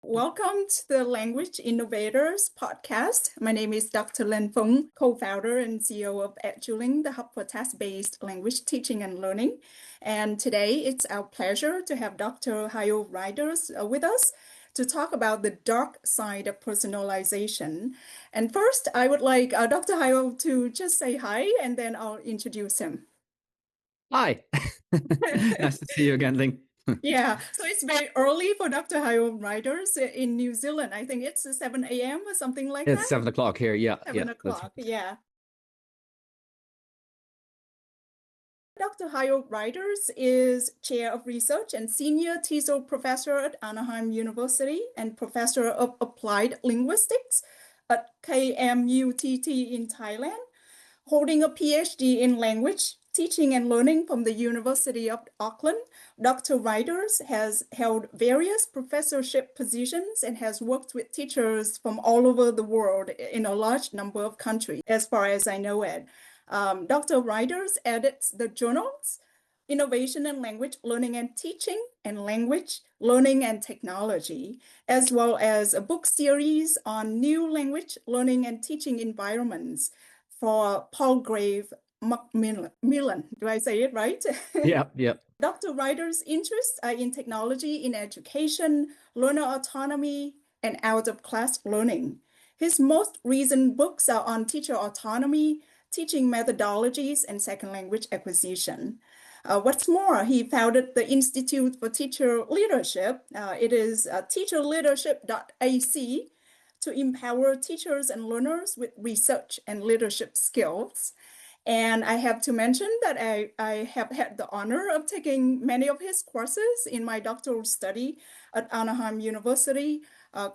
Welcome to the Language Innovators Podcast. My name is Dr. Linh Phung, co-founder and CEO of EduLink, the hub for task-based language teaching and learning. And today it's our pleasure to have Dr. Hayo Reinders with us to talk about the dark side of personalization. And first, I would like Dr. Hayo to just say hi, and then I'll introduce him. Hi. Nice to see you again, Ling. Yeah, so it's very early for Dr. Hayo Reinders in New Zealand. I think it's 7 a.m. or something like It's that. 7 o'clock here. Yeah, 7 that's o'clock, right. yeah. Dr. Hayo Reinders is Chair of Research and Senior TESOL Professor at Anaheim University and Professor of Applied Linguistics at KMUTT in Thailand, holding a PhD in language teaching and learning from the University of Auckland. Dr. Reinders has held various professorship positions and has worked with teachers from all over the world in a large number of countries, as far as I know it. Dr. Reinders edits the journals Innovation in Language Learning and Teaching and Language Learning and Technology, as well as a book series on new language learning and teaching environments for Palgrave Macmillan. Do I say it right? Yeah, yeah. Dr. Reinders' interests are in technology in education, learner autonomy, and out-of-class learning. His most recent books are on teacher autonomy, teaching methodologies, and second language acquisition. What's more, he founded the Institute for Teacher Leadership. It is teacherleadership.ac to empower teachers and learners with research and leadership skills. And I have to mention that I have had the honor of taking many of his courses in my doctoral study at Anaheim University,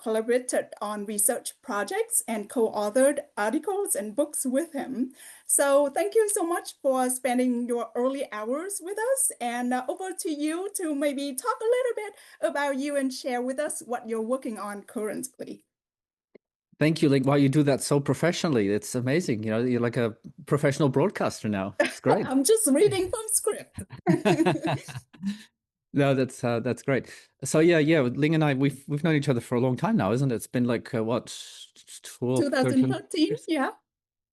collaborated on research projects, and co-authored articles and books with him. So thank you so much for spending your early hours with us. And over to you to maybe talk a little bit about you and share with us what you're working on currently. Thank you, Ling. Wow, you do that so professionally. It's amazing. You're like a professional broadcaster now. It's great. I'm just reading from script. No, that's great. So yeah, Ling and I, we've known each other for a long time now, isn't it? It's been like what, 12, 13 2013, years? yeah.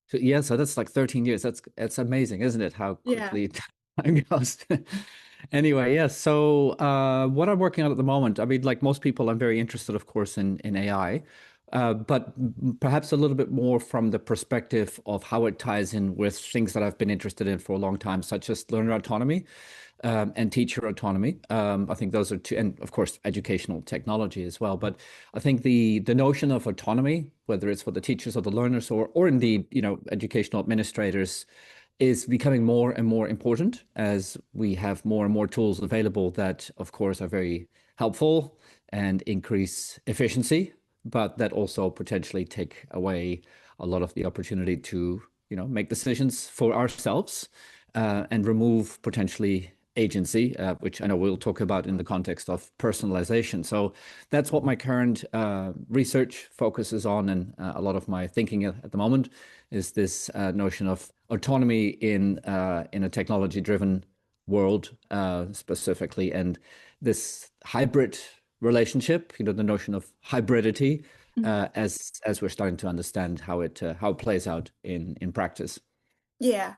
So, yeah, so that's like 13 years. That's amazing, isn't it? How Yeah. quickly time goes. Anyway, yeah. So what I'm working on at the moment, I mean, like most people, I'm very interested, of course, in AI, but perhaps a little bit more from the perspective of how it ties in with things that I've been interested in for a long time, such as learner autonomy and teacher autonomy. I think those are two, and of course, educational technology as well. But I think the notion of autonomy, whether it's for the teachers or the learners, or indeed, educational administrators, is becoming more and more important as we have more and more tools available that, of course, are very helpful and increase efficiency, but that also potentially take away a lot of the opportunity to, make decisions for ourselves and remove potentially agency, which I know we'll talk about in the context of personalization. So that's what my current research focuses on, and a lot of my thinking at the moment is this notion of autonomy in a technology-driven world specifically, and this hybrid relationship. The notion of hybridity as we're starting to understand how it plays out in practice. Yeah.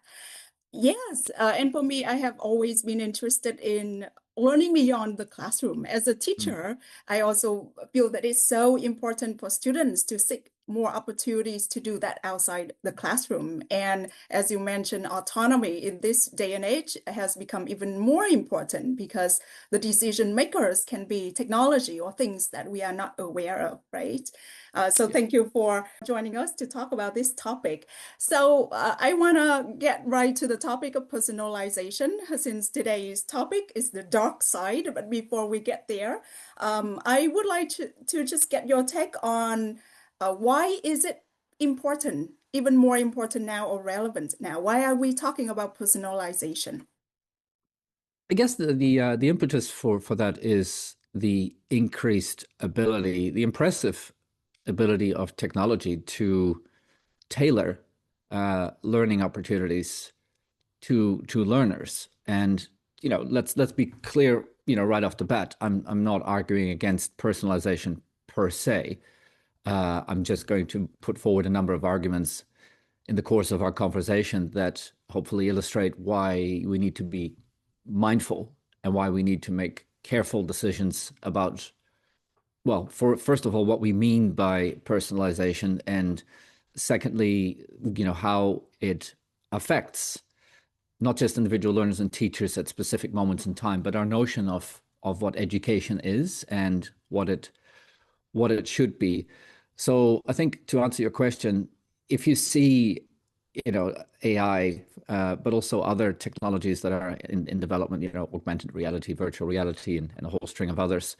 Yes, and for me, I have always been interested in learning beyond the classroom. As a Mm. teacher, I also feel that it's so important for students to seek more opportunities to do that outside the classroom. And as you mentioned, autonomy in this day and age has become even more important because the decision makers can be technology or things that we are not aware of, right? So Yeah. thank you for joining us to talk about this topic. So I want to get right to the topic of personalization, since today's topic is the dark side. But before we get there, I would like to just get your take on why is it important, even more important now or relevant now? Why are we talking about personalization? I guess the impetus for that is the increased ability, the impressive ability of technology to tailor learning opportunities to learners. And let's be clear, right off the bat, I'm not arguing against personalization per se. I'm just going to put forward a number of arguments in the course of our conversation that hopefully illustrate why we need to be mindful and why we need to make careful decisions about, well, first of all, what we mean by personalization, and secondly, how it affects not just individual learners and teachers at specific moments in time, but our notion of what education is and what it should be. So I think, to answer your question, if you see, AI, but also other technologies that are in development, augmented reality, virtual reality, and a whole string of others,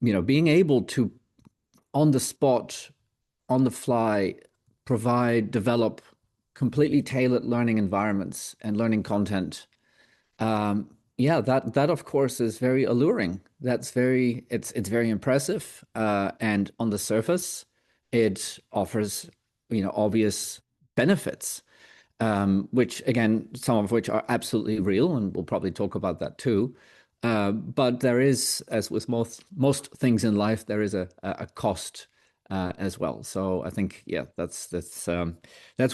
being able to, on the spot, on the fly, develop completely tailored learning environments and learning content. Yeah, that of course is very alluring. It's very impressive, and on the surface, it offers obvious benefits, which again, some of which are absolutely real, and we'll probably talk about that too. But there is, as with most things in life, there is a cost as well. So I think, yeah, that's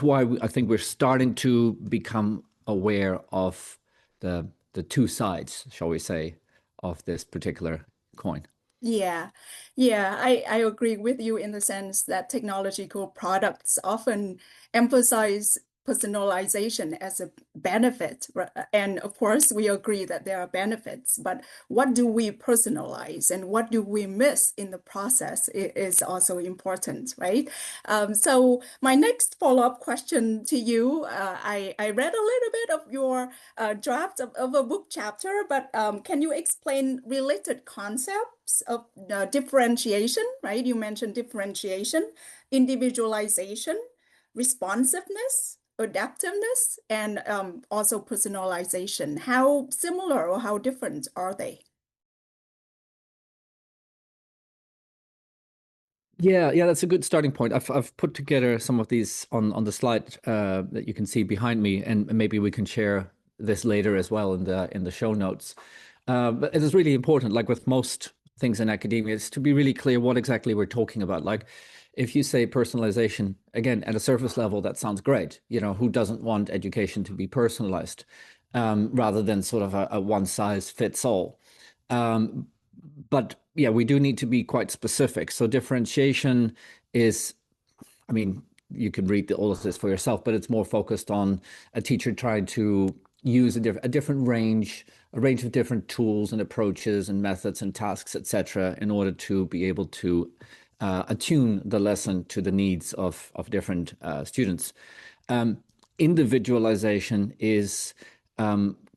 why I think we're starting to become aware of the two sides, shall we say, of this particular coin. Yeah, yeah, I agree with you in the sense that technological products often emphasize personalization as a benefit. And of course, we agree that there are benefits, but what do we personalize and what do we miss in the process is also important, right? So my next follow-up question to you, I read a little bit of your draft of a book chapter, but can you explain related concepts of differentiation, right? You mentioned differentiation, individualization, responsiveness, adaptiveness, and also personalization. How similar or how different are they? Yeah, that's a good starting point. I've put together some of these on the slide that you can see behind me, and maybe we can share this later as well in the show notes. But it is really important, like with most things in academia, is to be really clear what exactly we're talking about. Like, if you say personalization, again, at a surface level, that sounds great. Who doesn't want education to be personalized, rather than sort of a one size fits all? Um, but yeah, we do need to be quite specific. So differentiation is, I mean, you can read all of this for yourself, but it's more focused on a teacher trying to use a different range, a range of different tools and approaches and methods and tasks, etc., in order to be able to attune the lesson to the needs of different students. Individualization is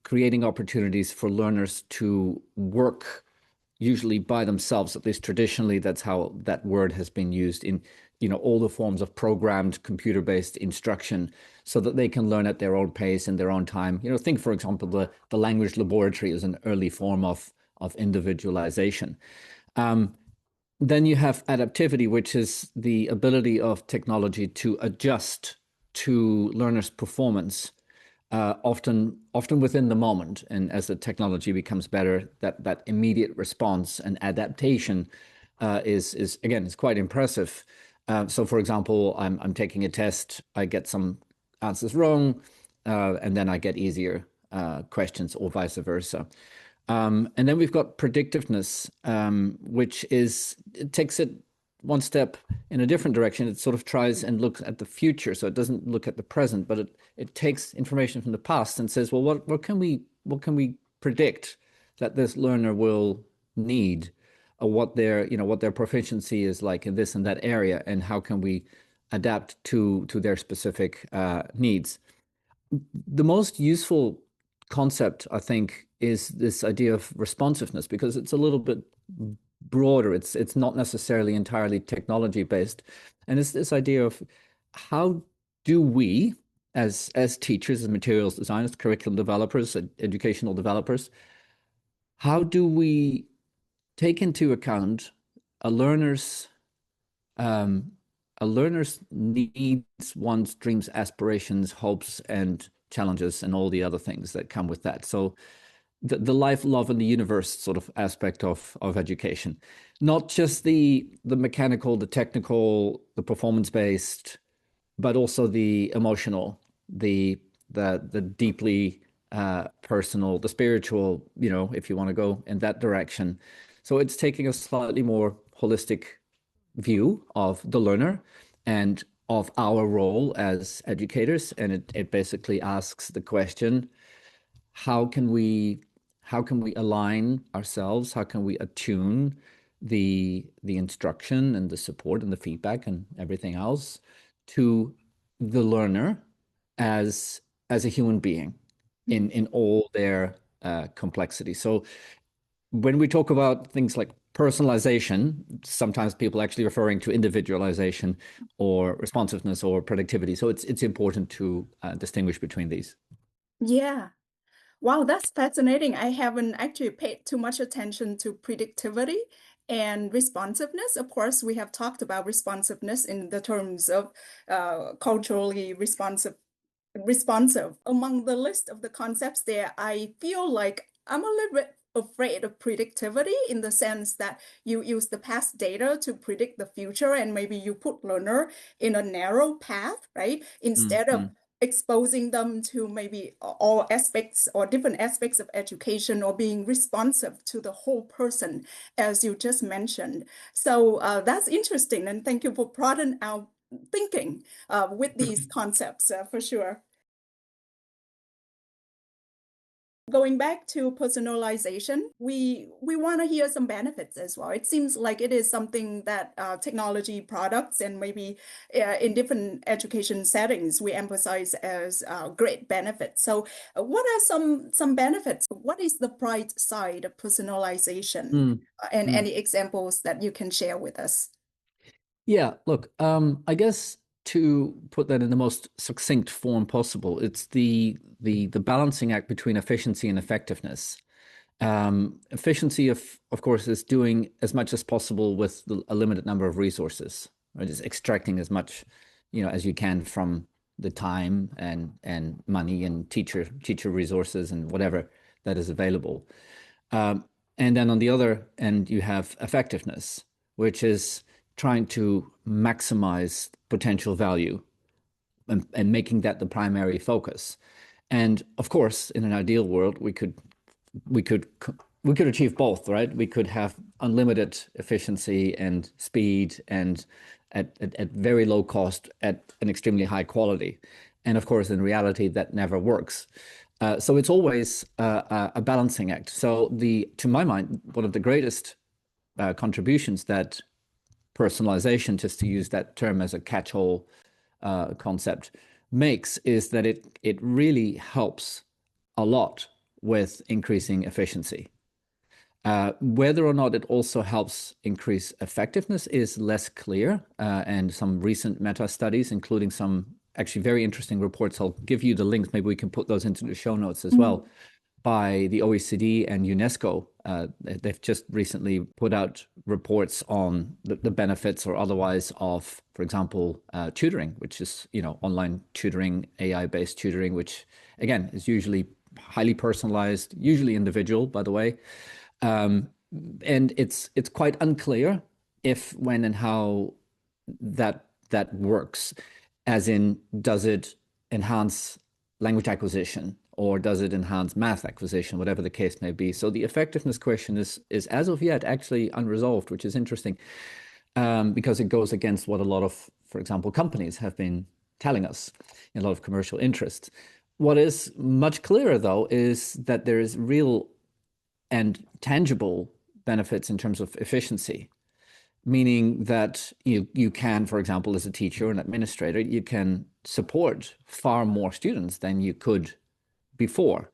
creating opportunities for learners to work usually by themselves. At least traditionally, that's how that word has been used in all the forms of programmed computer-based instruction, so that they can learn at their own pace in their own time. Think, for example, the language laboratory is an early form of individualization. Then you have adaptivity, which is the ability of technology to adjust to learners' performance, often within the moment. And as the technology becomes better, that immediate response and adaptation is again, is quite impressive. So, for example, I'm taking a test, I get some answers wrong, and then I get easier questions, or vice versa. And then we've got predictiveness, which it takes it one step in a different direction. It sort of tries and looks at the future. So it doesn't look at the present, but it takes information from the past and says, well, what can we predict that this learner will need, or what their proficiency is like in this and that area, and how can we adapt to their specific needs. The most useful concept, I think, is this idea of responsiveness, because it's a little bit broader. It's not necessarily entirely technology based, and it's this idea of how do we, as teachers, as materials designers, curriculum developers, educational developers, how do we take into account a learner's um, needs, wants, dreams, aspirations, hopes, and challenges, and all the other things that come with that. So the life, love, and the universe sort of aspect of education, not just the mechanical, the technical, the performance-based, but also the emotional, the deeply personal, the spiritual, if you want to go in that direction. So it's taking a slightly more holistic view of the learner and of our role as educators. And it basically asks the question, how can we align ourselves? How can we attune the instruction and the support and the feedback and everything else to the learner as a human being in all their complexity. So when we talk about things like personalization, sometimes people actually referring to individualization or responsiveness or predictivity. So it's important to distinguish between these. Yeah. Wow, that's fascinating. I haven't actually paid too much attention to predictivity and responsiveness. Of course, we have talked about responsiveness in the terms of culturally responsive. Among the list of the concepts there, I feel like I'm a little bit afraid of predictivity in the sense that you use the past data to predict the future, and maybe you put learner in a narrow path, right? Instead of Mm-hmm. exposing them to maybe all aspects or different aspects of education, or being responsive to the whole person, as you just mentioned. So that's interesting, and thank you for broadening our thinking with these concepts for sure. Going back to personalization, we want to hear some benefits as well. It seems like it is something that technology products and maybe in different education settings we emphasize as great benefits. So, what are some benefits? What is the bright side of personalization? And Mm-hmm. any examples that you can share with us? Yeah, look, I guess to put that in the most succinct form possible, it's the balancing act between efficiency and effectiveness. Efficiency of course, is doing as much as possible with a limited number of resources, right? It's extracting as much, as you can from the time and money and teacher resources and whatever that is available. Um, and then on the other end, you have effectiveness, which is trying to maximize potential value and making that the primary focus. And of course, in an ideal world, we could we could achieve both, right? We could have unlimited efficiency and speed and at very low cost at an extremely high quality. And of course, in reality, that never works. So it's always a balancing act. So to my mind, one of the greatest contributions that personalization, just to use that term as a catch-all concept, makes is that it really helps a lot with increasing efficiency. Whether or not it also helps increase effectiveness is less clear, and some recent meta studies, including some actually very interesting reports, I'll give you the links, maybe we can put those into the show notes as well, by the OECD and UNESCO. They've just recently put out reports on the benefits or otherwise of, for example, tutoring, which is, online tutoring, AI-based tutoring, which again is usually highly personalized, usually individual, by the way. And it's quite unclear if, when, and how that works. As in, does it enhance language acquisition or does it enhance math acquisition, whatever the case may be? So the effectiveness question is as of yet actually unresolved, which is interesting, because it goes against what a lot of, for example, companies have been telling us, a lot of commercial interests. What is much clearer, though, is that there is real and tangible benefits in terms of efficiency, meaning that you can, for example, as a teacher or an administrator, you can support far more students than you could before.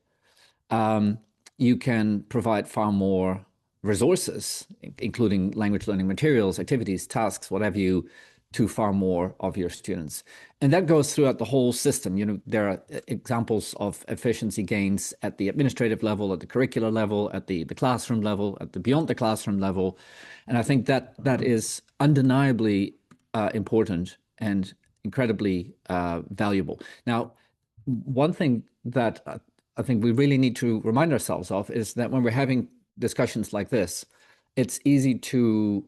You can provide far more resources, including language learning materials, activities, tasks, whatever you, to far more of your students. And that goes throughout the whole system. There are examples of efficiency gains at the administrative level, at the curricular level, at the classroom level, at the beyond the classroom level. And I think that is undeniably important and incredibly valuable. Now, one thing that I think we really need to remind ourselves of is that when we're having discussions like this, it's easy to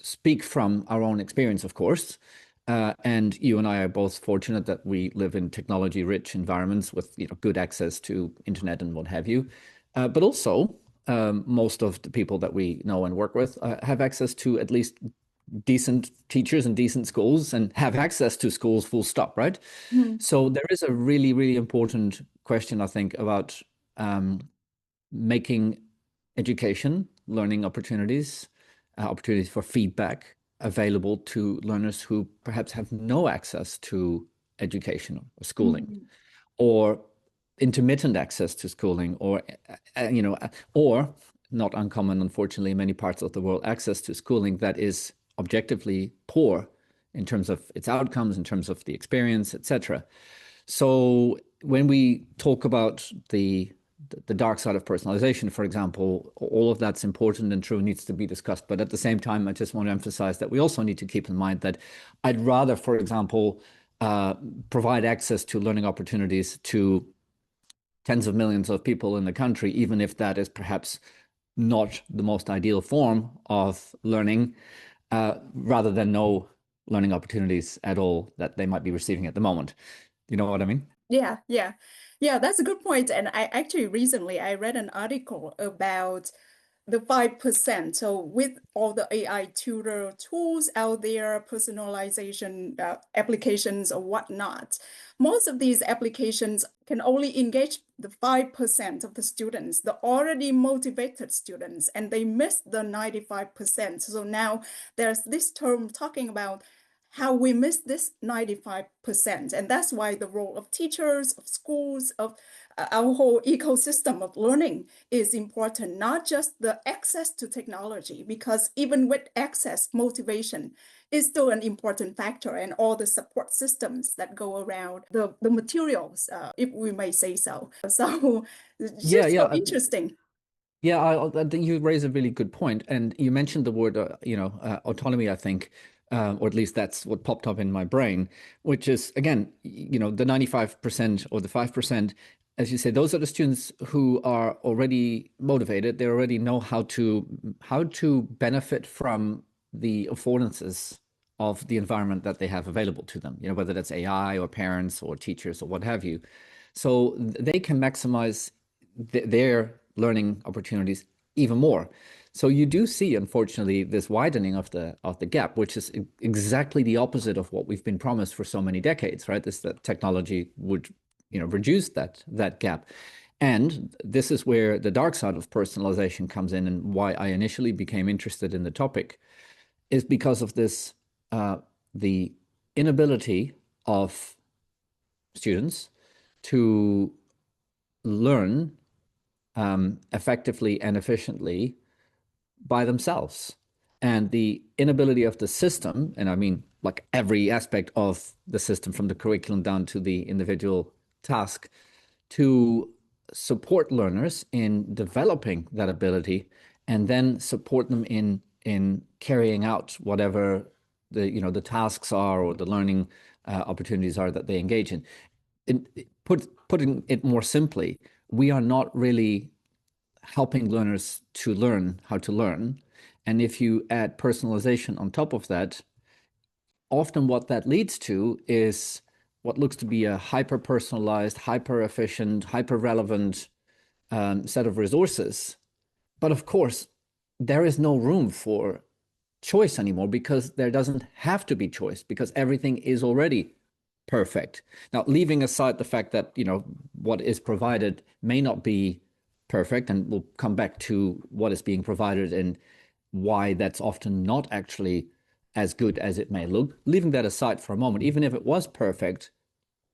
speak from our own experience, of course. And you and I are both fortunate that we live in technology-rich environments with good access to internet and what have you. But also, most of the people that we know and work with have access to at least decent teachers and decent schools and have access to schools full stop, right? Mhm. So there is a really, really important question, I think, about making education, learning opportunities, opportunities for feedback available to learners who perhaps have no access to education or schooling, Mhm. or intermittent access to schooling, or not uncommon, unfortunately, in many parts of the world, access to schooling that is objectively poor in terms of its outcomes, in terms of the experience, etc. So when we talk about the dark side of personalization, for example, all of that's important and true, needs to be discussed. But at the same time, I just want to emphasize that we also need to keep in mind that I'd rather, for example, provide access to learning opportunities to tens of millions of people in the country, even if that is perhaps not the most ideal form of learning, rather than no learning opportunities at all that they might be receiving at the moment. You know what I mean? Yeah, yeah. Yeah, that's a good point. And I actually recently I read an article about the 5%. So with all the AI tutor tools out there, personalization applications or whatnot, most of these applications can only engage the 5% of the students, the already motivated students, and they miss the 95%. So now there's this term talking about how we miss this 95%. And that's why the role of teachers, of schools, of our whole ecosystem of learning is important, not just the access to technology, because even with access, motivation is still an important factor, and all the support systems that go around the materials, if we may say so. So it's Yeah, just so yeah. interesting. Yeah, I think you raise a really good point, and you mentioned the word, autonomy. I think, or at least that's what popped up in my brain, which is again, the 95% or the 5%, as you say, those are the students who are already motivated. They already know how to benefit from the affordances of the environment that they have available to them. Whether that's AI or parents or teachers or what have you. So they can maximize their learning opportunities even more. So you do see, unfortunately, this widening of the gap, which is exactly the opposite of what we've been promised for so many decades, right? This that technology would, reduce that gap. And this is where the dark side of personalization comes in, and why I initially became interested in the topic is because of this, the inability of students to learn effectively and efficiently by themselves. And the inability of the system, and I mean like every aspect of the system from the curriculum down to the individual task, to support learners in developing that ability and then support them in carrying out whatever the tasks are or the learning opportunities are that they engage in. Putting it more simply, we are not really helping learners to learn how to learn. And if you add personalization on top of that, often what that leads to is what looks to be a hyper personalized, hyper efficient, hyper relevant set of resources. But of course, there is no room for choice anymore because there doesn't have to be choice because everything is already perfect. Now, leaving aside the fact that, what is provided may not be perfect, and we'll come back to what is being provided and why that's often not actually as good as it may look. Leaving that aside for a moment, even if it was perfect,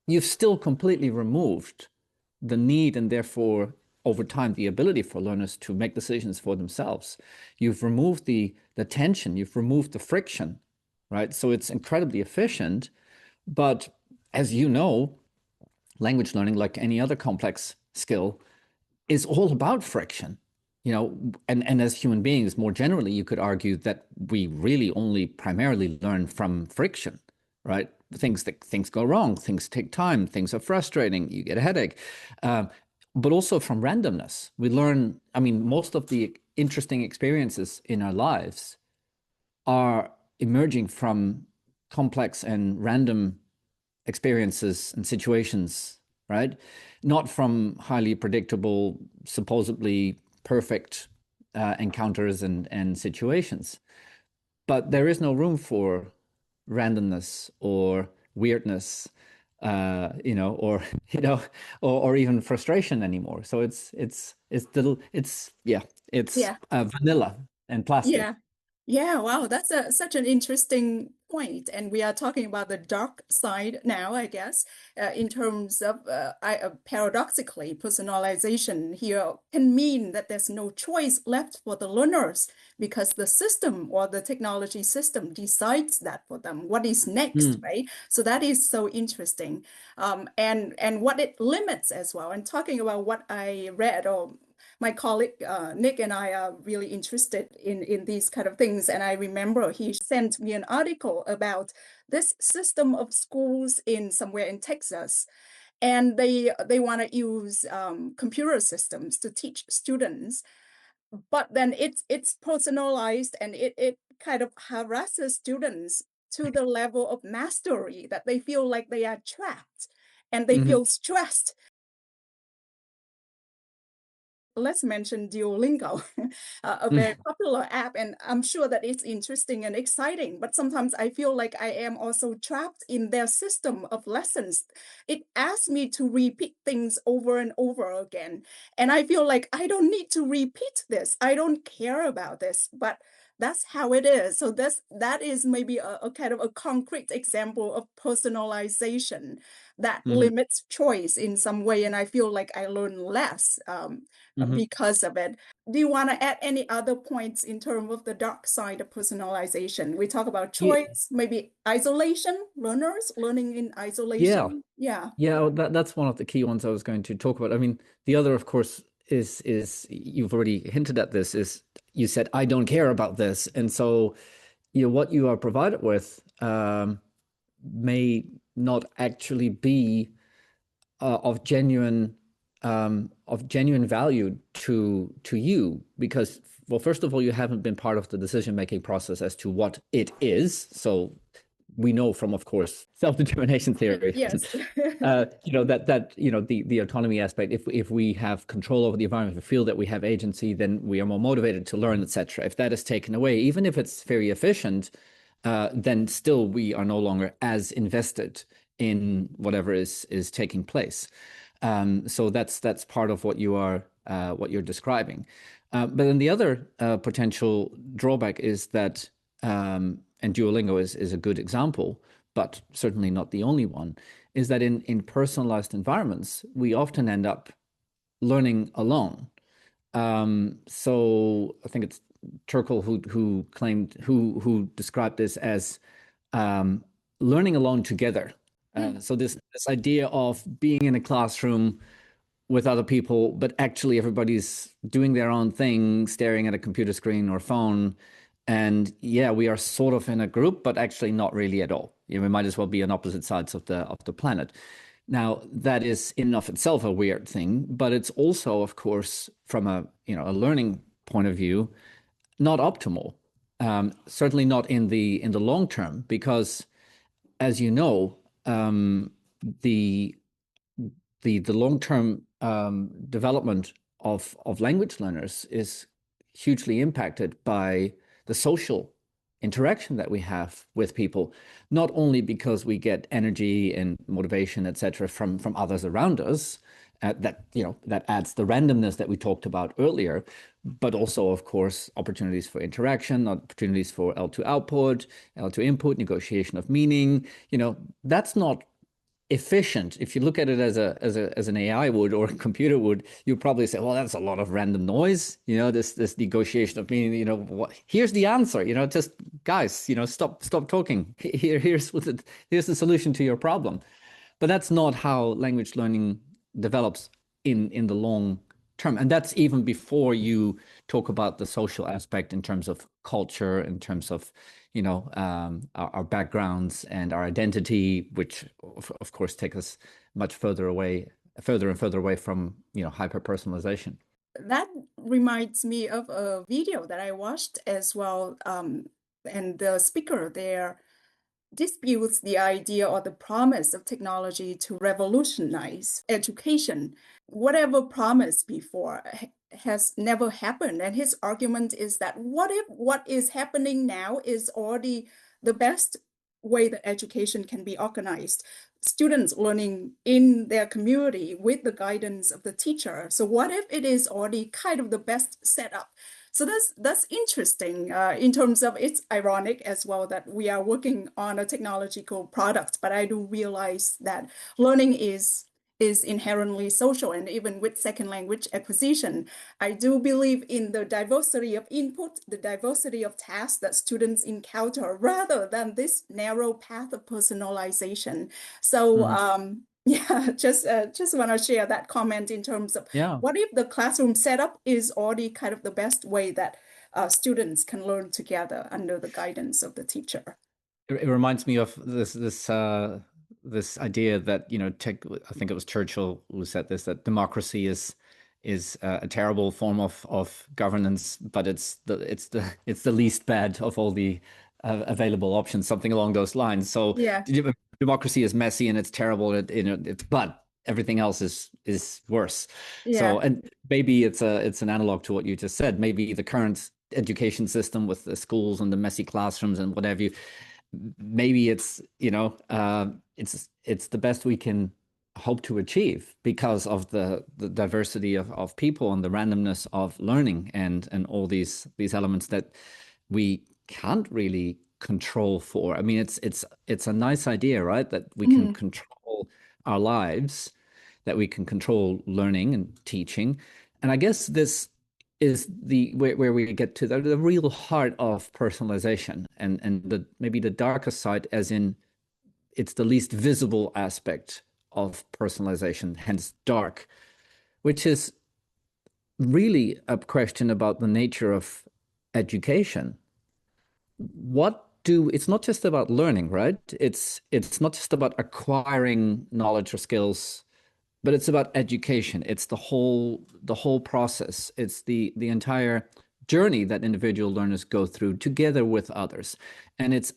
you've still completely removed the need and therefore over time the ability for learners to make decisions for themselves. You've removed the tension, you've removed the friction, right? So it's incredibly efficient, but as you know, language learning, like any other complex skill, is all about friction. And as human beings, more generally, you could argue that we really only primarily learn from friction, right? Things go wrong, things take time, things are frustrating, you get a headache. but also from randomness. We learn, I mean, most of the interesting experiences in our lives are emerging from complex and random experiences and situations, right? Not from highly predictable, supposedly perfect encounters and situations. But there is no room for randomness or weirdness, or or even frustration anymore. So it's Yeah. vanilla and plastic. Yeah. Yeah, wow, that's such an interesting point. And we are talking about the dark side now, I guess, in terms of paradoxically, personalization here can mean that there's no choice left for the learners because the system or the technology system decides that for them. What is next, Mm, right? So that is so interesting. And what it limits as well. And talking about what I read or my colleague Nick and I are really interested in these kind of things. And I remember he sent me an article about this system of schools in somewhere in Texas. And they want to use computer systems to teach students. But then it's personalized and it kind of harasses students to the level of mastery that they feel like they are trapped and they mhm. feel stressed. Let's mention Duolingo, a very popular app, and I'm sure that it's interesting and exciting. But sometimes I feel like I am also trapped in their system of lessons. It asks me to repeat things over and over again. And I feel like I don't need to repeat this. I don't care about this, but that's how it is. So that is maybe a kind of a concrete example of personalization that Mhm. limits choice in some way. And I feel like I learn less. Mhm. Because of it. Do you want to add any other points in terms of the dark side of personalization? We talk about Yeah, choice, maybe isolation, learners learning in yeah, isolation. Yeah. yeah. That's one of the key ones I was going to talk about. I mean, the other, of course, is you've already hinted at this. Is you said I don't care about this, and so what you are provided with may not actually be of genuine value to you because, well, first of all, you haven't been part of the decision making process as to what it is. So we know from, of course, self-determination theory, Yes. the autonomy aspect. If we have control over the environment, if we feel that we have agency, then we are more motivated to learn, etc. If that is taken away, even if it's very efficient, then still we are no longer as invested in whatever is taking place. So that's part of what you're describing. But then the other potential drawback is that, and Duolingo is a good example, but certainly not the only one, is that in personalized environments, we often end up learning alone. So I think it's Turkle who described this as um, learning alone together. Mm, So this idea of being in a classroom with other people, but actually everybody's doing their own thing, staring at a computer screen or phone. And yeah, we are sort of in a group, but actually not really at all. We might as well be on opposite sides of the planet. Now, that is in and of itself a weird thing, but it's also, of course, from a learning point of view, not optimal. Certainly not in the long term, because as you know, the the long term development of language learners is hugely impacted by the social interaction that we have with people, not only because we get energy and motivation, etc., from others around us, that adds the randomness that we talked about earlier, but also, of course, opportunities for interaction, opportunities for L2 output, L2 input, negotiation of meaning. That's not efficient. If you look at it as an AI would or a computer would, you probably say, well, that's a lot of random noise. This negotiation of meaning. Here's the answer. Just guys, stop talking. Here's the solution to your problem. But that's not how language learning develops in the long term. And that's even before you talk about the social aspect in terms of culture, in terms of, our backgrounds and our identity, which of course take us much further away further and further away from, hyper personalization. That reminds me of a video that I watched as well. And the speaker there disputes the idea or the promise of technology to revolutionize education. Whatever promised before has never happened. And his argument is that what if what is happening now is already the best way that education can be organized? Students learning in their community with the guidance of the teacher. So what if it is already kind of the best setup? So that's interesting in terms of it's ironic as well that we are working on a technological product, but I do realize that learning is inherently social, and even with second language acquisition, I do believe in the diversity of input, the diversity of tasks that students encounter, rather than this narrow path of personalization. So yeah, just want to share that comment in terms of Yeah. what if the classroom setup is already kind of the best way that students can learn together under the guidance of the teacher? It reminds me of this idea that, I think it was Churchill who said this, that democracy is a terrible form of governance, but it's the least bad of all the available options, something along those lines. So Yeah, democracy is messy and it's terrible, but everything else is worse. yeah, So, and maybe it's an analog to what you just said. Maybe the current education system with the schools and the messy classrooms and whatever, maybe it's the best we can hope to achieve because of the diversity of people and the randomness of learning and all these elements that we can't really control for. I mean, it's a nice idea, right? That we can control our lives, that we can control learning and teaching. And I guess this is where we get to the real heart of personalization and maybe the darker side, as in it's the least visible aspect of personalization, hence dark, which is really a question about the nature of education. It's not just about learning, right? It's not just about acquiring knowledge or skills, but it's about education. It's the whole process. It's the entire journey that individual learners go through together with others. And it's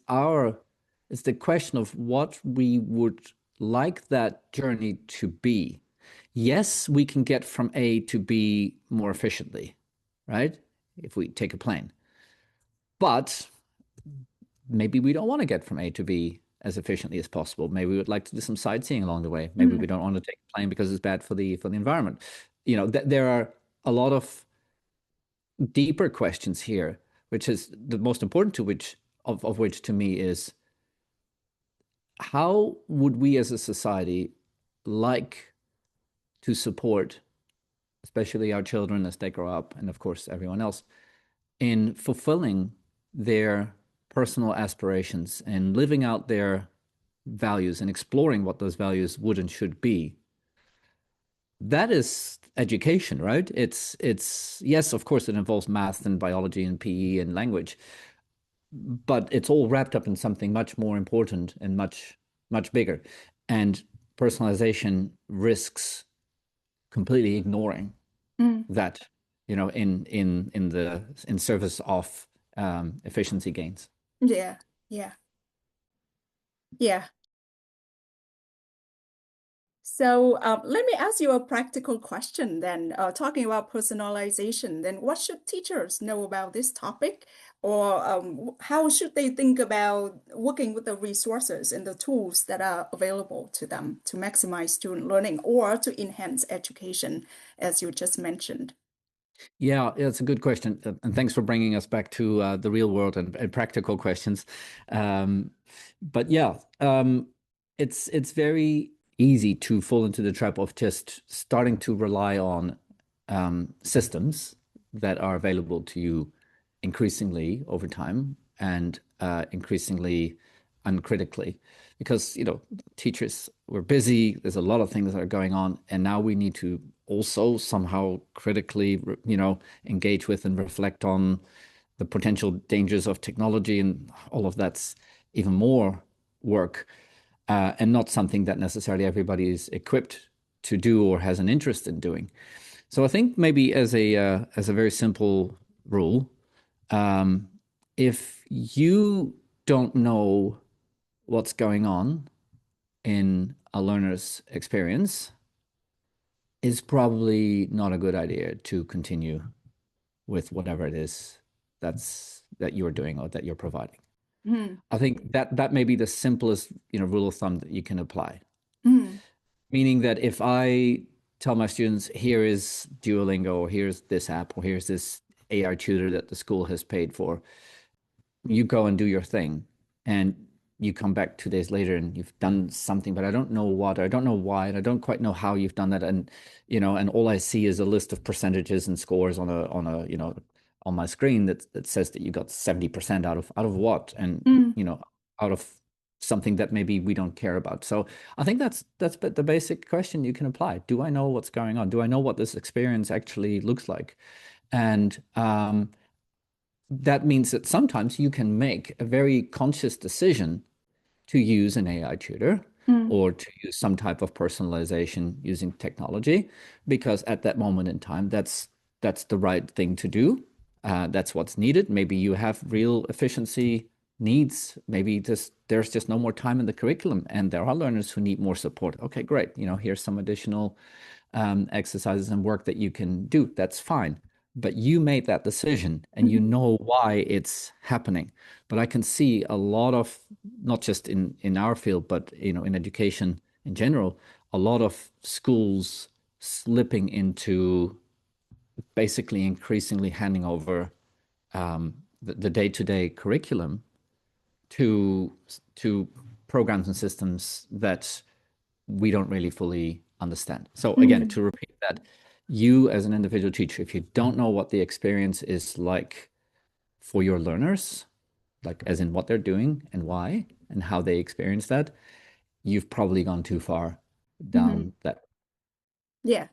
the question of what we would like that journey to be. Yes, we can get from A to B more efficiently, right? If we take a plane. But maybe we don't want to get from A to B as efficiently as possible. Maybe we would like to do some sightseeing along the way. Maybe we don't want to take a plane because it's bad for the environment. There are a lot of deeper questions here, which is the most important to which of which to me is, how would we as a society like to support, especially our children as they grow up, and of course everyone else, in fulfilling their personal aspirations and living out their values and exploring what those values would and should be. That is education, right? It's yes, of course, it involves math and biology and PE and language, but it's all wrapped up in something much more important and much bigger. And personalization risks completely ignoring that, in service of efficiency gains. yeah, yeah, yeah. So let me ask you a practical question then. Talking about personalization, then what should teachers know about this topic? Or how should they think about working with the resources and the tools that are available to them to maximize student learning or to enhance education, as you just mentioned? Yeah, it's a good question, and thanks for bringing us back to the real world and practical questions. But yeah, it's very easy to fall into the trap of just starting to rely on systems that are available to you increasingly over time and increasingly uncritically, because teachers, we're busy. There's a lot of things that are going on, and now we need to also somehow critically, engage with and reflect on the potential dangers of technology, and all of that's even more work, and not something that necessarily everybody is equipped to do or has an interest in doing. So I think maybe as a very simple rule, if you don't know what's going on in a learner's experience, it's probably not a good idea to continue with whatever it is that you're doing or that you're providing. Mm. I think that may be the simplest, rule of thumb that you can apply. Mm. Meaning that if I tell my students, here is Duolingo, or here's this app, or here's this AI tutor that the school has paid for, you go and do your thing, and you come back 2 days later and you've done something, but I don't know what, or I don't know why, and I don't quite know how you've done that. And, and all I see is a list of percentages and scores on my screen that says that you got 70% out of what, and, Mm. out of something that maybe we don't care about. So I think that's the basic question you can apply. Do I know what's going on? Do I know what this experience actually looks like? And that means that sometimes you can make a very conscious decision to use an AI tutor Mm. or to use some type of personalization using technology, because at that moment in time, that's the right thing to do. That's what's needed. Maybe you have real efficiency needs. Maybe there's just no more time in the curriculum, and there are learners who need more support. Okay, great. Here's some additional exercises and work that you can do. That's fine. But you made that decision and you Mm. know why it's happening. But I can see a lot of, not just in our field, but in education in general, a lot of schools slipping into basically increasingly handing over the day-to-day curriculum to to programs and systems that we don't really fully understand. So again, Mm. to repeat that, you as an individual teacher, if you don't know what the experience is like for your learners, like as in what they're doing and why and how they experience that, you've probably gone too far Mhm. down that. Yeah.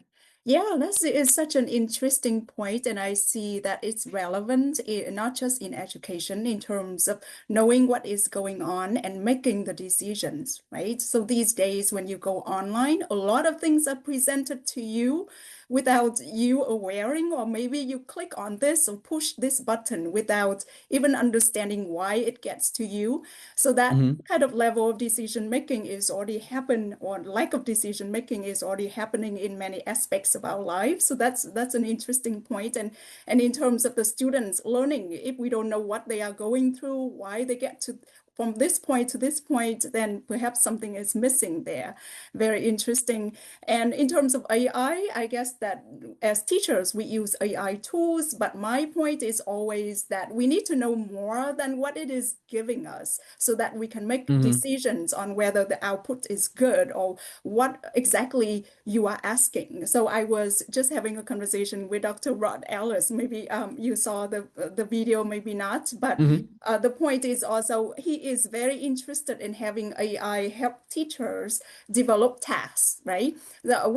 Yeah, that is such an interesting point, and I see that it's relevant not just in education, in terms of knowing what is going on and making the decisions, right? So these days, when you go online, a lot of things are presented to you without you awareing, or maybe you click on this or push this button without even understanding why it gets to you. So that Mhm. kind of level of decision making is already happened, or lack of decision making is already happening in many aspects of our life. So that's an interesting point. And in terms of the students learning, if we don't know what they are going through, why they get to from this point to this point, then perhaps something is missing there. Very interesting. And in terms of AI, I guess that as teachers, we use AI tools, but my point is always that we need to know more than what it is giving us so that we can make Mhm. decisions on whether the output is good or what exactly you are asking. So I was just having a conversation with Dr. Rod Ellis. Maybe you saw the video, maybe not, but Mhm. the point is also he is very interested in having AI help teachers develop tasks, right?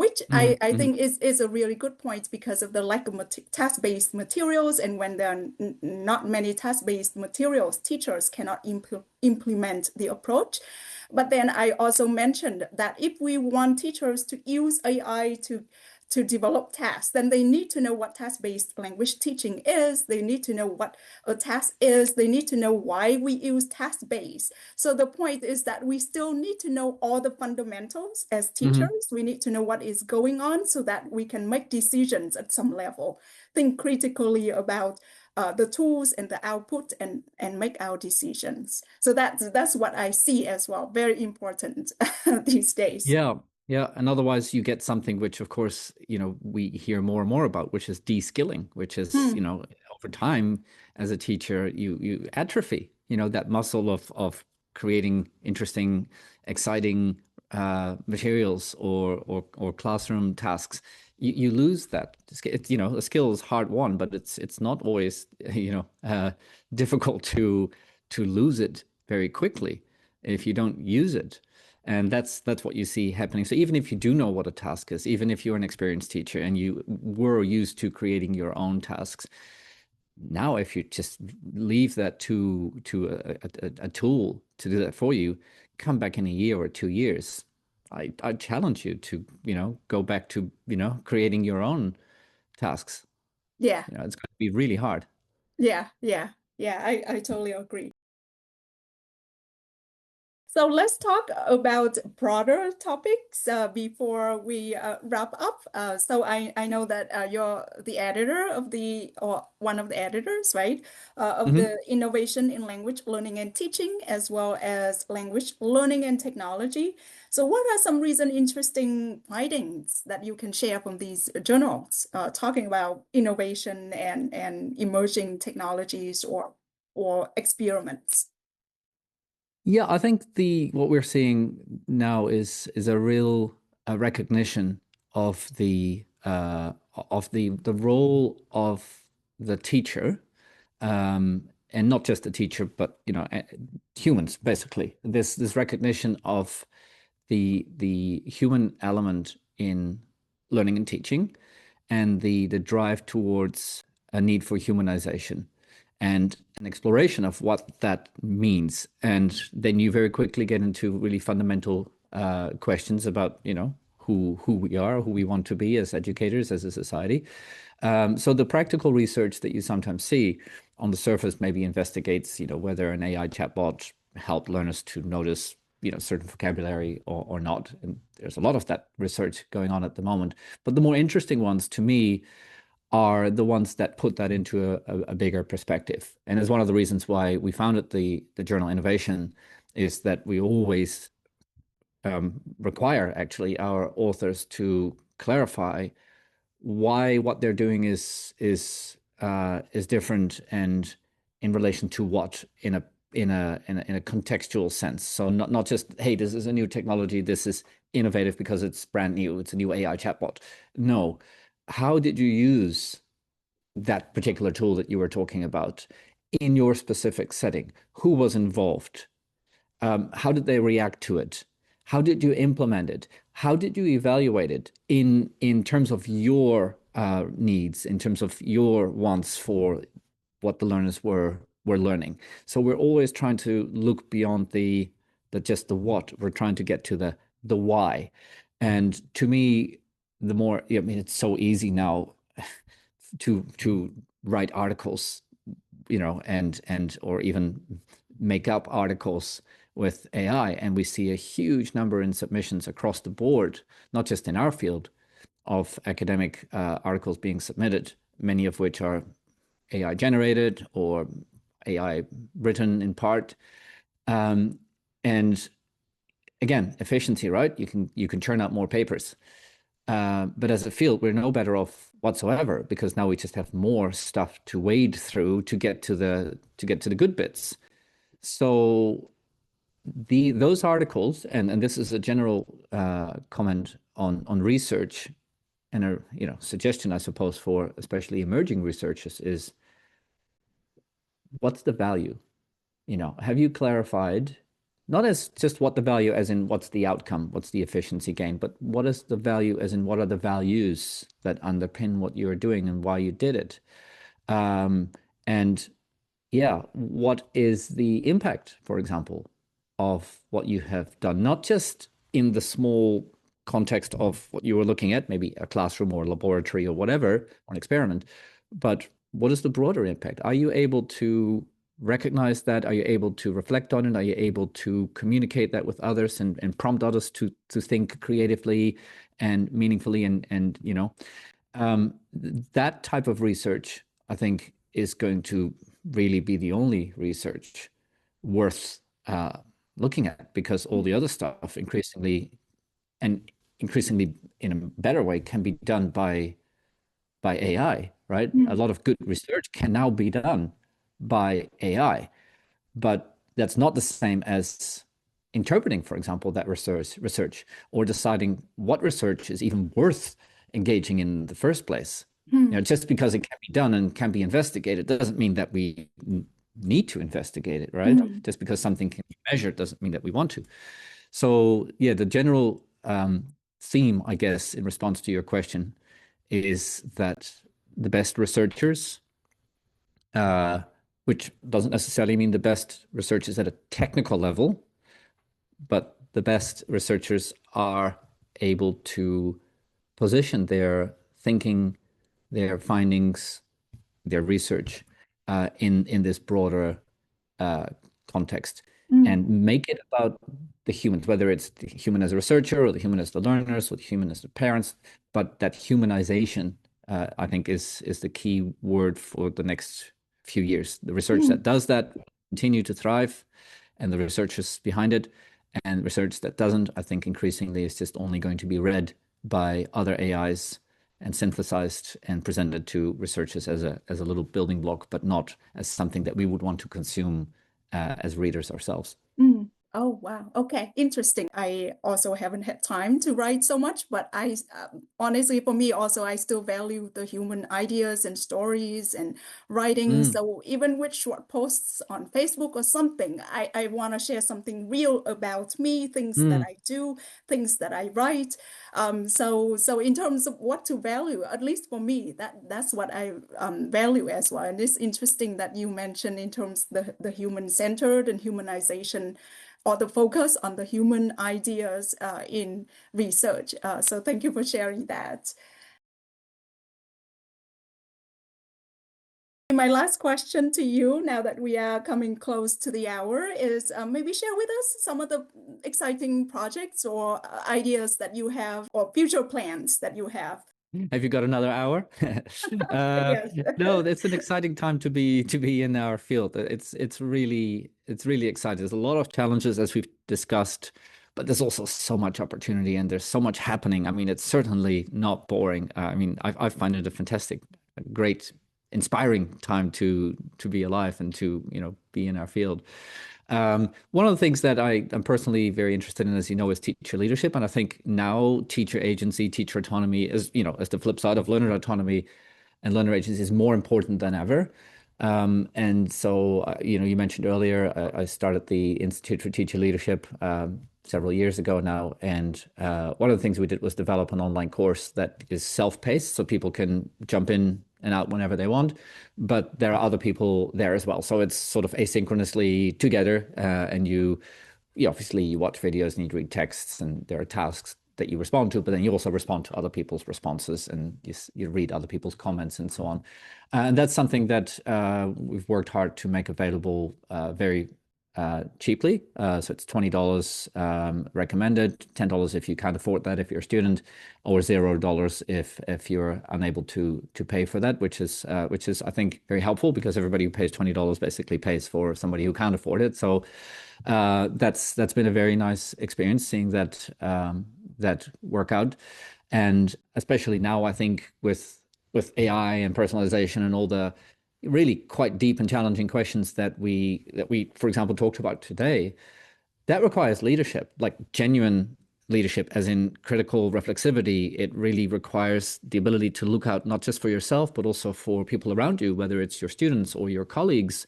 Which Mhm. I Mhm. think is a really good point because of the lack of task-based materials. And when there are not many task-based materials, teachers cannot implement the approach. But then I also mentioned that if we want teachers to use AI to develop tasks, then they need to know what task-based language teaching is. They need to know what a task is. They need to know why we use task-based. So the point is that we still need to know all the fundamentals as Mhm. teachers. We need to know what is going on so that we can make decisions at some level, think critically about the tools and the output, and make our decisions. So that's what I see as well. Very important these days. Yeah, yeah. And otherwise, you get something which, of course, we hear more and more about, which is de-skilling, which is, Hmm. over time as a teacher, you atrophy, that muscle of creating interesting, exciting materials or classroom tasks. You lose that. A skill is hard won, but it's not always, difficult to lose it very quickly if you don't use it. And that's what you see happening. So even if you do know what a task is, even if you're an experienced teacher and you were used to creating your own tasks, now if you just leave that to a tool to do that for you, come back in a year or 2 years, I challenge you to, go back to, creating your own tasks. Yeah, It's going to be really hard. yeah, I totally agree. So let's talk about broader topics before we wrap up. So I know that you're the editor of or one of the editors, right, of Mhm. the Innovation in Language Learning and Teaching, as well as Language Learning and Technology. So what are some recent interesting findings that you can share from these journals, talking about innovation and emerging technologies or experiments? Yeah, I think the what we're seeing now is a real recognition of the role of the teacher, and not just the teacher, but humans basically. This recognition of the human element in learning and teaching, and the drive towards a need for humanization and an exploration of what that means. And then you very quickly get into really fundamental questions about, who we are, who we want to be as educators, as a society. So the practical research that you sometimes see on the surface maybe investigates, whether an AI chatbot helped learners to notice, certain vocabulary or not. And there's a lot of that research going on at the moment. But the more interesting ones to me are the ones that put that into a bigger perspective. And it's one of the reasons why we founded the journal Innovation, is that we always require actually our authors to clarify why what they're doing is different, and in relation to what, in a contextual sense. So not just, hey, this is a new technology, this is innovative because it's brand new, it's a new AI chatbot. No, how did you use that particular tool that you were talking about in your specific setting? Who was involved? How did they react to it? How did you implement it? How did you evaluate it in terms of your needs, in terms of your wants for what the learners were learning? So we're always trying to look beyond the just the what. We're trying to get to the why. And to me, the more, I mean, it's so easy now to write articles, and or even make up articles with AI. And we see a huge number in submissions across the board, not just in our field, of academic articles being submitted, many of which are AI generated or AI written in part. And again, efficiency, right? You can churn out more papers. But as a field, we're no better off whatsoever, because now we just have more stuff to wade through to get to the good bits. So those articles, and this is a general comment on research, and a suggestion, I suppose, for especially emerging researchers, is what's the value? Have you clarified, not as just what the value as in what's the outcome, what's the efficiency gain, but what is the value as in what are the values that underpin what you're doing and why you did it? And yeah, what is the impact, for example, of what you have done? Not just in the small context of what you were looking at, maybe a classroom or a laboratory or whatever, or an experiment, but what is the broader impact? Are you able to recognize that? Are you able to reflect on it? Are you able to communicate that with others, and prompt others to think creatively and meaningfully? And that type of research, I think, is going to really be the only research worth looking at, because all the other stuff increasingly in a better way can be done by AI, right? A Mm, lot of good research can now be done by AI, but that's not the same as interpreting, for example, that research, or deciding what research is even worth engaging in the first place. mm, Just because it can be done and can be investigated doesn't mean that we need to investigate it, right? mm, Just because something can be measured doesn't mean that we want to. So yeah, the general theme, I guess, in response to your question, is that the best researchers, uh, which doesn't necessarily mean the best researchers at a technical level, but the best researchers are able to position their thinking, their findings, their research in this broader uh, context Mm, and make it about the humans, whether it's the human as a researcher or the human as the learners or the human as the parents. But that humanization, I think, is the key word for the next few years. The research that mm. does that will continue to thrive, and the researchers behind it. And research that doesn't, I think, increasingly is just only going to be read by other AIs and synthesized and presented to researchers as a little building block, but not as something that we would want to consume as readers ourselves. Mm. Oh, wow. Okay. Interesting. I also haven't had time to write so much, but honestly, for me also, I still value the human ideas and stories and writing. Mm, So even with short posts on Facebook or something, I want to share something real about me, things that mm. I do, things that I write. So in terms of what to value, at least for me, that's what I value as well. And it's interesting that you mentioned in terms the human centered and humanization, or the focus on the human ideas in research. So thank you for sharing that. My last question to you, now that we are coming close to the hour, is maybe share with us some of the exciting projects or ideas that you have, or future plans that you have. Have you got another hour? uh, Yes. no, it's an exciting time to be in our field. It's really exciting. There's a lot of challenges as we've discussed, but there's also so much opportunity and there's so much happening. I mean, it's certainly not boring. I mean, I find it a fantastic, great, inspiring time to be alive and to be in our field. One of the things that I am personally very interested in, as you know, is teacher leadership. And I think now teacher agency, teacher autonomy is, as the flip side of learner autonomy and learner agency is more important than ever. And so, you mentioned earlier, I started the Institute for Teacher Leadership several years ago now. And one of the things we did was develop an online course that is self-paced, so people can jump in and out whenever they want. But there are other people there as well. So it's sort of asynchronously together. And you obviously you watch videos and you read texts and there are tasks that you respond to, but then you also respond to other people's responses and you read other people's comments and so on. And that's something that we've worked hard to make available very cheaply. So it's $20 recommended, $10 if you can't afford that if you're a student, or $0 if you're unable to pay for that, which is I think very helpful because everybody who pays $20 basically pays for somebody who can't afford it. So that's been a very nice experience seeing that work out, and especially now I think with AI and personalization and all the really quite deep and challenging questions that we for example talked about today, that requires leadership, like genuine leadership, as in critical reflexivity. It really requires the ability to look out not just for yourself, but also for people around you, whether it's your students or your colleagues.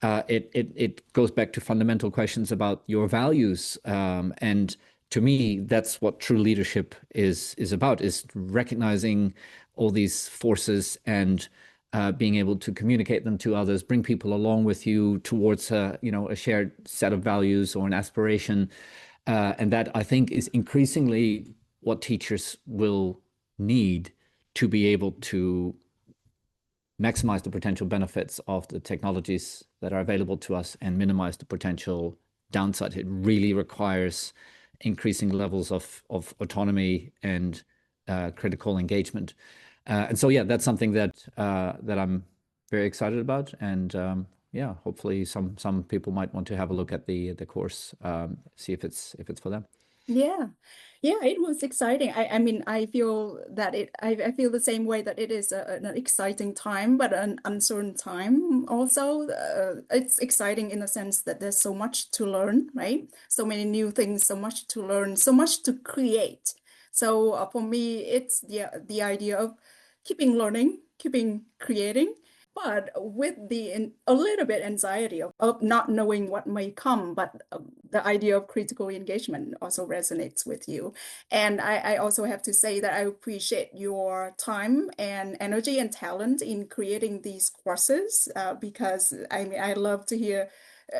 It goes back to fundamental questions about your values. And to me, that's what true leadership is about, is recognizing all these forces and being able to communicate them to others, bring people along with you towards a shared set of values or an aspiration. And that I think is increasingly what teachers will need to be able to maximize the potential benefits of the technologies that are available to us and minimize the potential downside. It really requires increasing levels of autonomy and critical engagement. And so, yeah, that's something that I'm very excited about. And yeah, hopefully some people might want to have a look at the course, see if it's for them. Yeah, yeah, it was exciting. I mean, I feel that I feel the same way, that it is an exciting time, but an uncertain time also. It's exciting in the sense that there's so much to learn, right? So many new things, so much to learn, so much to create. So for me, it's the idea of keeping learning, keeping creating, but with a little bit anxiety of not knowing what may come. But the idea of critical engagement also resonates with you. And I also have to say that I appreciate your time and energy and talent in creating these courses, because I mean, I love to hear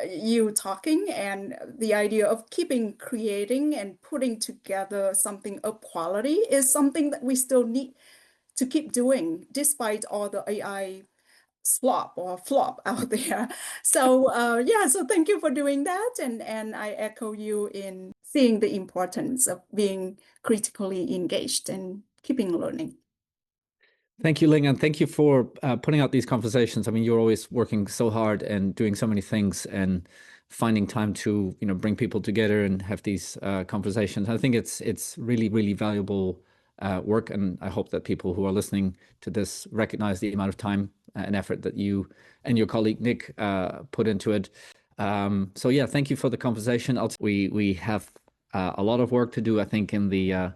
you talking, and the idea of keeping creating and putting together something of quality is something that we still need to keep doing despite all the AI slop or flop out there. So yeah, so thank you for doing that. And I echo you in seeing the importance of being critically engaged and keeping learning. Thank you, Ling, and thank you for putting out these conversations. I mean, you're always working so hard and doing so many things and finding time to, bring people together and have these conversations. I think it's really, really valuable work, and I hope that people who are listening to this recognize the amount of time and effort that you and your colleague Nick put into it. So yeah, thank you for the conversation. We have a lot of work to do, I think, in the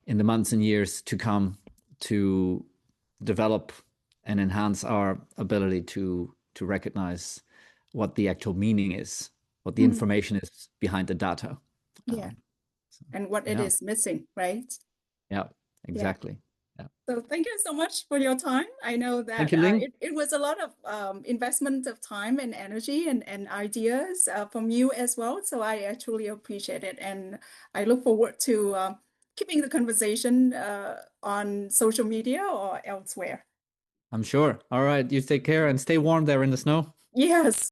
months and years to come to develop and enhance our ability to recognize what the actual meaning is, what the Mhm. information is behind the data. Yeah, So, and what it yeah, is missing, right? yeah, Yeah. exactly. Yeah. So thank you so much for your time. I know Thank that you, Ling. it was a lot of investment of time and energy and ideas from you as well. So I actually appreciate it. And I look forward to keeping the conversation on social media or elsewhere. I'm sure. All right, you take care and stay warm there in the snow. Yes.